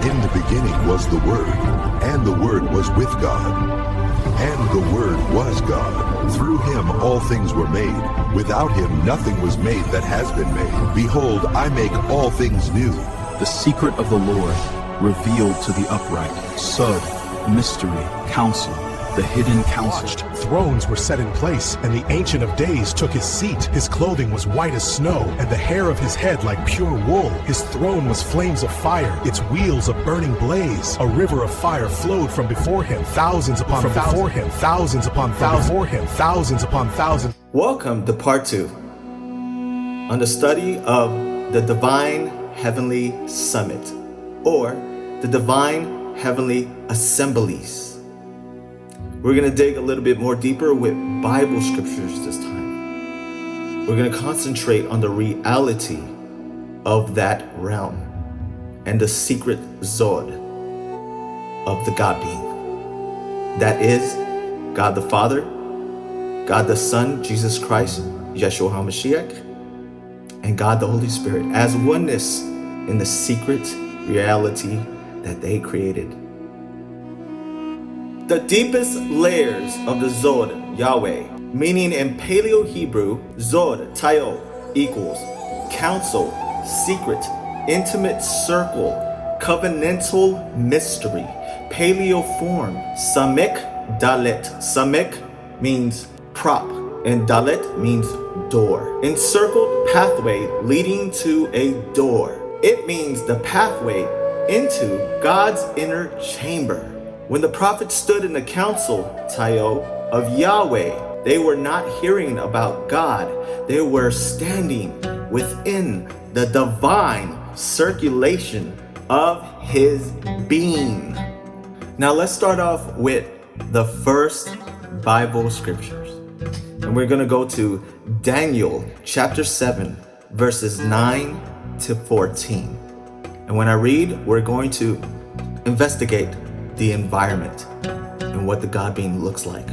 In the beginning was the Word, and the Word was with God. And the Word was God. Through him all things were made. Without him nothing was made that has been made. Behold, I make all things new. The secret of the Lord revealed to the upright. SOD, mystery, counsel, the hidden counsel. Thrones were set in place, and the Ancient of Days took his seat. His clothing was white as snow, and the hair of his head like pure wool. His throne was flames of fire, its wheels a burning blaze. A river of fire flowed from before him, thousands upon thousands, thousands upon thousands, before him, thousands upon thousands. Welcome to part 2 on the study of the Divine Heavenly Summit, or the Divine Heavenly Assemblies. We're going to dig a little bit more deeper with Bible scriptures this time. We're going to concentrate on the reality of that realm and the secret SOD of the God being. That is God the Father, God the Son, Jesus Christ, Yeshua HaMashiach, and God the Holy Spirit as oneness in the secret reality that they created. The deepest layers of the SOD, Yahweh, meaning in Paleo-Hebrew, SOD, Tayo, equals counsel, secret, intimate circle, covenantal mystery, paleo form, samek, dalet. Samek means prop, and dalet means door. Encircled pathway leading to a door. It means the pathway into God's inner chamber. When the prophets stood in the council, Tayo, of Yahweh, they were not hearing about God. They were standing within the divine circulation of his being. Now let's start off with the first Bible scriptures. And we're going to go to Daniel chapter 7, verses 9 to 14. And when I read, we're going to investigate the environment and what the God being looks like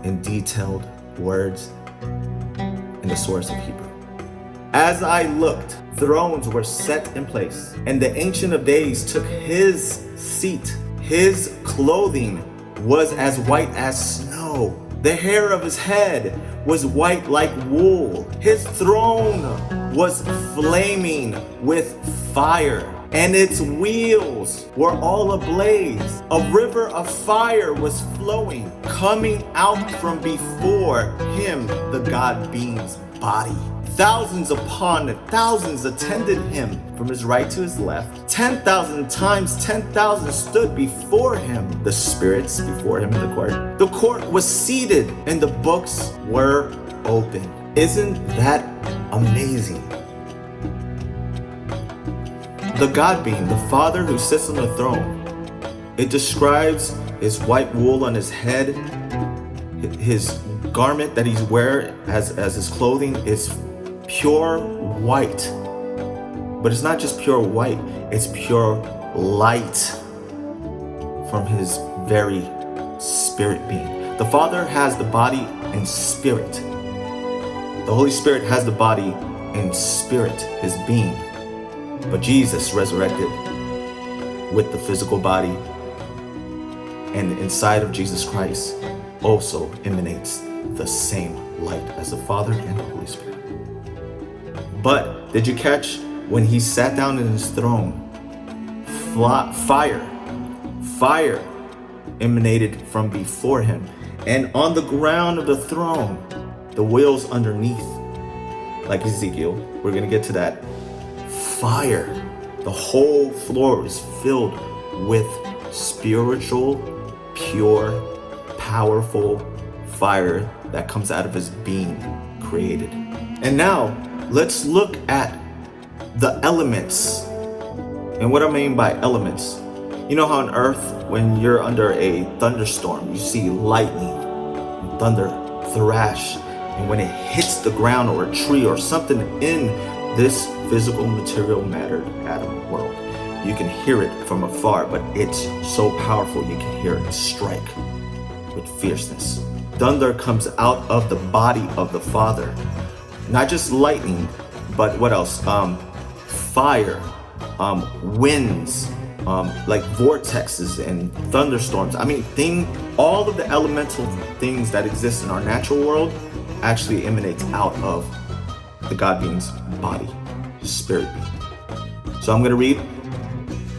in detailed words in the source of Hebrew. As I looked, thrones were set in place, and the Ancient of Days took his seat. His clothing was as white as snow. The hair of his head was white like wool. His throne was flaming with fire, and its wheels were all ablaze. A river of fire was flowing, coming out from before him, the God being's body. Thousands upon thousands attended him from his right to his left. 10,000 times 10,000 stood before him, the spirits before him in the court. The court was seated and the books were open. Isn't that amazing? The God being, the Father who sits on the throne, it describes his white wool on his head. His garment that he's wearing as his clothing is pure white. But it's not just pure white, it's pure light from his very spirit being. The Father has the body and spirit. The Holy Spirit has the body and spirit, his being. But Jesus resurrected with the physical body, and inside of Jesus Christ also emanates the same light as the Father and the Holy Spirit. But did you catch when he sat down in his throne? Fire emanated from before him, and on the ground of the throne, the wheels underneath, like Ezekiel, we're gonna get to that. Fire. The whole floor is filled with spiritual, pure, powerful fire that comes out of his being created. And now let's look at the elements. And what I mean by elements, you know how on earth when you're under a thunderstorm, you see lightning and thunder thrash, and when it hits the ground or a tree or something in this physical material matter atom world, you can hear it from afar, but it's so powerful you can hear it strike with fierceness. Thunder comes out of the body of the Father. Not just lightning, but what else? Fire, winds, like vortexes and thunderstorms. I mean, all of the elemental things that exist in our natural world actually emanates out of the God being's body, his spirit being. So I'm going to read.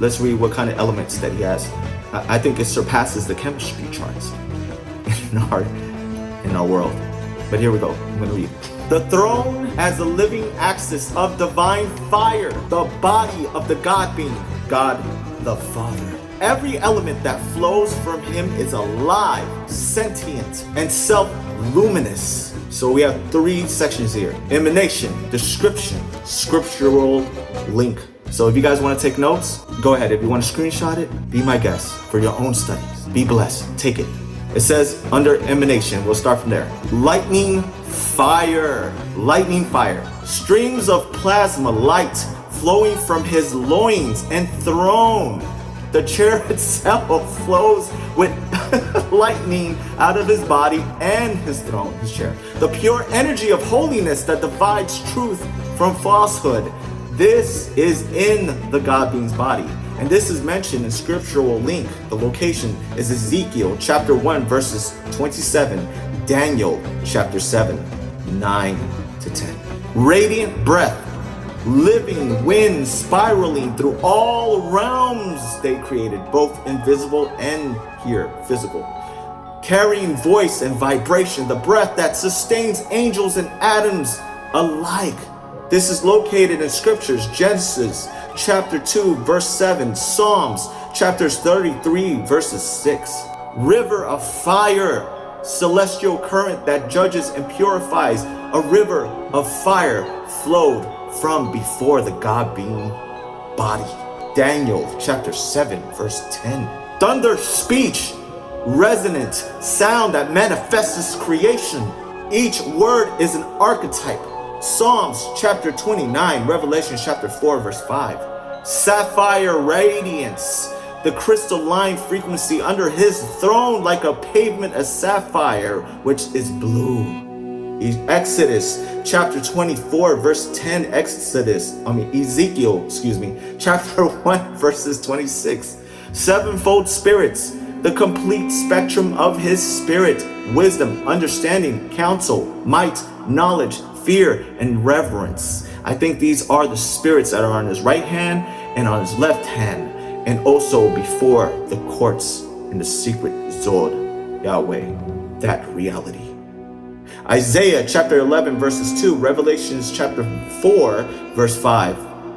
Let's read what kind of elements that he has. I think it surpasses the chemistry charts in our world. But here we go. I'm going to read. The throne has a living axis of divine fire, the body of the God being, God the Father. Every element that flows from him is alive, sentient, and self-luminous. So we have 3 sections here. Emanation, description, scriptural link. So if you guys want to take notes, go ahead. If you want to screenshot it, be my guest for your own studies. Be blessed. Take it. It says under emanation, we'll start from there. Lightning fire. Streams of plasma light flowing from his loins and throne. The chair itself flows with lightning out of his body and his throne, his chair. The pure energy of holiness that divides truth from falsehood. This is in the God being's body. And this is mentioned in scriptural link. The location is Ezekiel chapter 1 verses 27, Daniel chapter 7, 9 to 10. Radiant breath, living wind spiraling through all realms they created, both invisible and here, physical. Carrying voice and vibration, the breath that sustains angels and atoms alike. This is located in scriptures, Genesis chapter 2 verse 7, Psalms chapters 33 verses 6. River of fire, celestial current that judges and purifies. A river of fire flowed from before the God being body. Daniel chapter 7 verse 10. Thunder speech, resonant sound that manifests creation. Each word is an archetype. Psalms chapter 29, Revelation chapter 4 verse 5. Sapphire radiance, the crystalline frequency under his throne like a pavement of sapphire, which is blue. Exodus chapter 24 verse 10, Ezekiel, chapter 1 verses 26. Sevenfold spirits, the complete spectrum of his spirit, wisdom, understanding, counsel, might, knowledge, fear, and reverence. I think these are the spirits that are on his right hand and on his left hand, and also before the courts in the secret SOD, Yahweh, that reality. Isaiah chapter 11 verses 2, Revelations chapter 4 verse 5,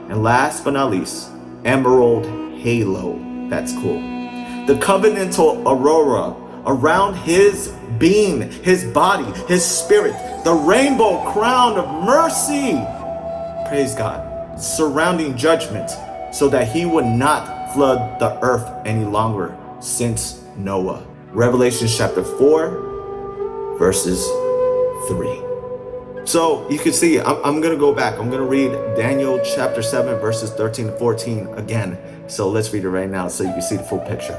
and last but not least, emerald halo. That's cool. The covenantal aurora around his being, his body, his spirit, the rainbow crown of mercy, praise God, surrounding judgment so that he would not flood the earth any longer since Noah. Revelation chapter 4 verses 3. So you can see, I'm going to go back. I'm going to read Daniel chapter 7 verses 13 to 14 again. So let's read it right now so you can see the full picture.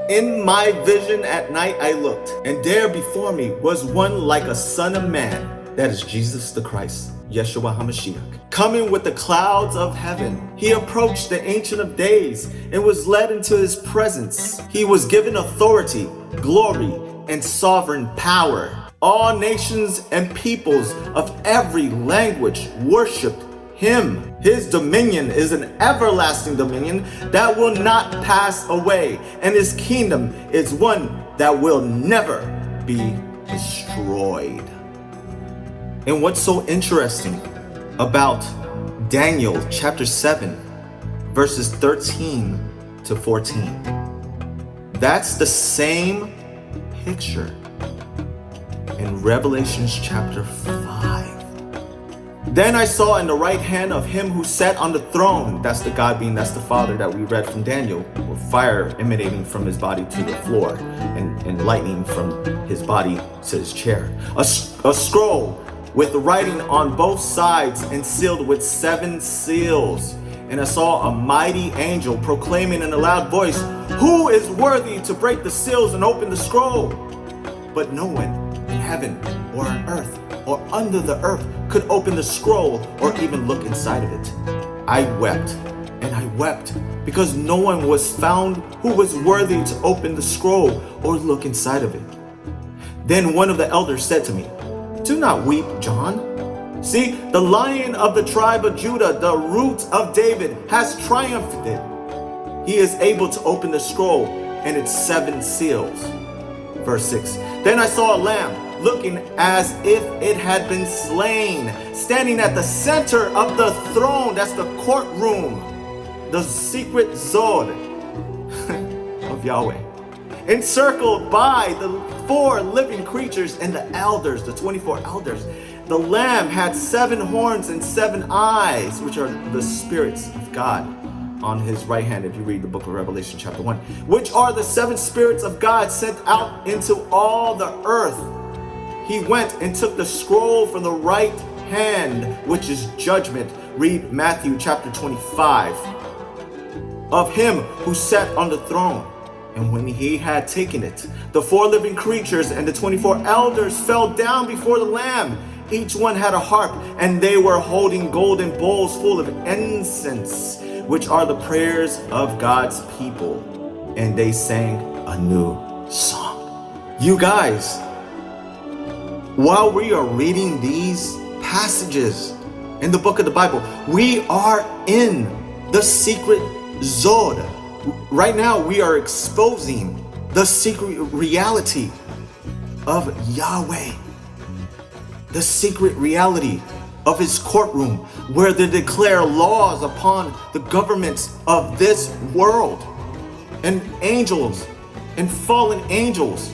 In my vision at night I looked, and there before me was one like a son of man, that is Jesus the Christ, Yeshua HaMashiach, coming with the clouds of heaven. He approached the Ancient of Days and was led into his presence. He was given authority, glory, and sovereign power. All nations and peoples of every language worshiped him. His dominion is an everlasting dominion that will not pass away, and his kingdom is one that will never be destroyed. And what's so interesting about Daniel chapter 7 verses 13 to 14, that's the same picture in Revelation chapter 5. Then I saw in the right hand of him who sat on the throne, that's the God being, that's the Father that we read from Daniel, with fire emanating from his body to the floor and lightning from his body to his chair. A scroll with writing on both sides and sealed with 7 seals. And I saw a mighty angel proclaiming in a loud voice, "Who is worthy to break the seals and open the scroll?" But no one in heaven or on earth or under the earth could open the scroll or even look inside of it. I wept and I wept, because no one was found who was worthy to open the scroll or look inside of it. Then one of the elders said to me, "Do not weep, John. See, the Lion of the tribe of Judah, the root of David, has triumphed. He is able to open the scroll and its 7 seals." Verse 6. Then I saw a lamb, looking as if it had been slain, standing at the center of the throne. That's the courtroom, the secret SOD of Yahweh, encircled by the 4 living creatures and the elders, the 24 elders. The lamb had 7 horns and 7 eyes, which are the spirits of God on his right hand, if you read the book of Revelation chapter 1, which are the 7 spirits of God sent out into all the earth. He went and took the scroll from the right hand, which is judgment. Read Matthew chapter 25. Of him who sat on the throne. And when he had taken it, the 4 living creatures and the 24 elders fell down before the Lamb. Each one had a harp, and they were holding golden bowls full of incense, which are the prayers of God's people. And they sang a new song. You guys, while we are reading these passages in the book of the Bible, we are in the secret SOD. Right now, we are exposing the secret reality of Yahweh, the secret reality of his courtroom, where they declare laws upon the governments of this world, and angels and fallen angels.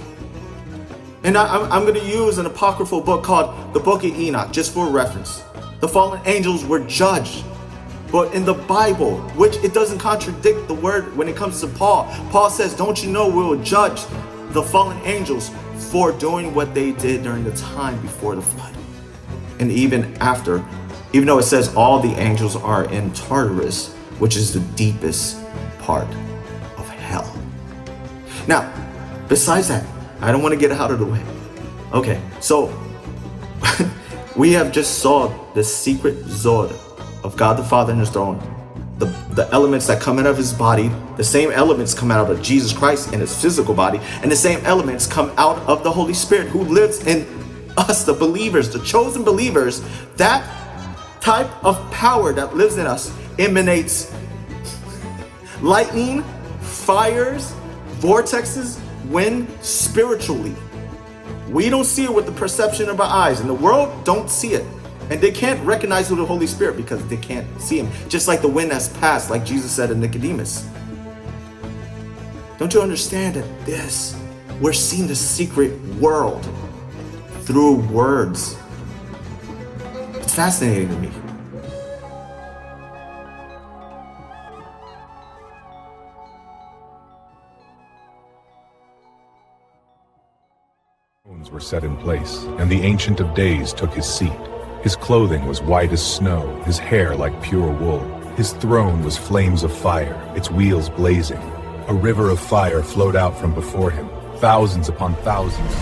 And I'm going to use an apocryphal book called the Book of Enoch, just for reference. The fallen angels were judged. But in the Bible, which it doesn't contradict the word when it comes to Paul. Paul says, don't you know we will judge the fallen angels for doing what they did during the time before the flood. And even after, even though it says all the angels are in Tartarus, which is the deepest part of hell. Now, besides that, I don't want to get out of the way. Okay, so we have just saw the secret SOD of God the Father in his throne, the elements that come out of his body, the same elements come out of Jesus Christ in his physical body, and the same elements come out of the Holy Spirit who lives in us, the believers, the chosen believers. That type of power that lives in us emanates lightning, fires, vortexes, wind, spiritually. We don't see it with the perception of our eyes, and the world don't see it. And they can't recognize the Holy Spirit because they can't see him. Just like the wind that's passed, like Jesus said to Nicodemus. Don't you understand that this, we're seeing the secret world through words? It's fascinating to me. Thrones were set in place, and the Ancient of Days took his seat. His clothing was white as snow, his hair like pure wool. His throne was flames of fire, its wheels blazing. A river of fire flowed out from before him, thousands upon thousands.